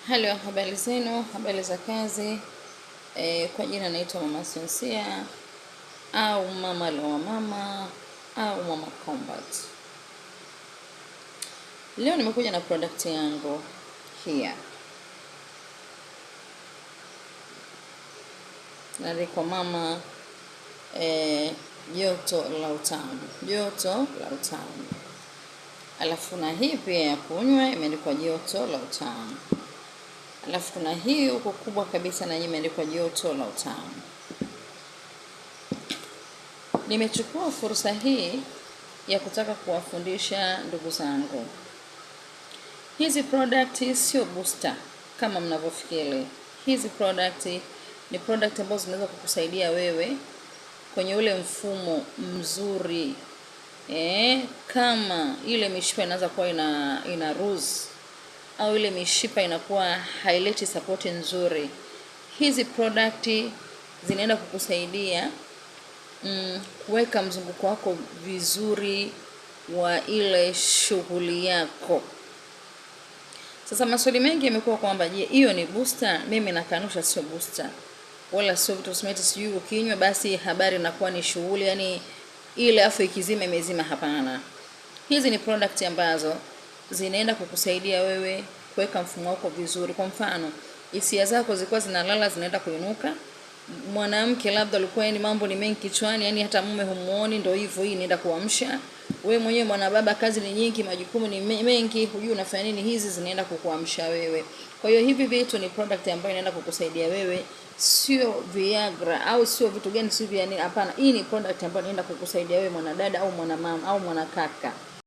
Hello, habari zenu, habari za kazi. Kwa jina naitwa Mama Sinsia au Mama Loa Mama au Mama Combat. Leo nimekuja na product yangu here. Naandikwa Mama joto la utamu. Joto la utamu. Alafu na hii pia ya kunywa imeandikwa joto la utamu. Alafu kuna hii huko kubwa kabisa na yenyewe imeandikwa joto la utamu. Nimechukua fursa hii ya kutaka kuwafundisha ndugu zangu. Hizi product sio booster kama mnavyofikiri. Hizi product ni product ambazo zinaweza kukusaidia wewe kwenye ule mfumo mzuri. Kama ile mishipa inaanza kuwa ina ruse au ile mishipa inakuwa haileti support nzuri, hizi product zinaenda kukusaidia kuweka mzunguko wako vizuri wa ile shughuli yako. Sasa maswali mengi yamekuwa kwamba je, hiyo ni booster? Mimi nakanusha sio booster. Wala sio vitu smart sijui ukinywa basi habari inakuwa ni shughuli, yani ile afu ikizima imezima, hapana. Hizi ni product ambazo zinaenda kukusaidia wewe kuweka mfumo wako vizuri. Kwa mfano, hisia zako zilikuwa zinalala zinaenda kuinuka. Mwanamke labda alikuwa yani mambo ni mengi kichwani, yani hata mume humuoni, ndio hivyo hii inaenda kuamsha. Wewe mwenyewe mwana baba, kazi ni nyingi, majukumu ni mengi, hujui unafanya nini, hizi zinaenda kukuamsha wewe. Kwa hiyo hivi vitu ni product ambayo inaenda kukusaidia wewe, sio Viagra au sio vitu gani, sio vya nini, hapana. Hii ni product ambayo inaenda kukusaidia wewe mwanadada au mwanamama au mwanakaka.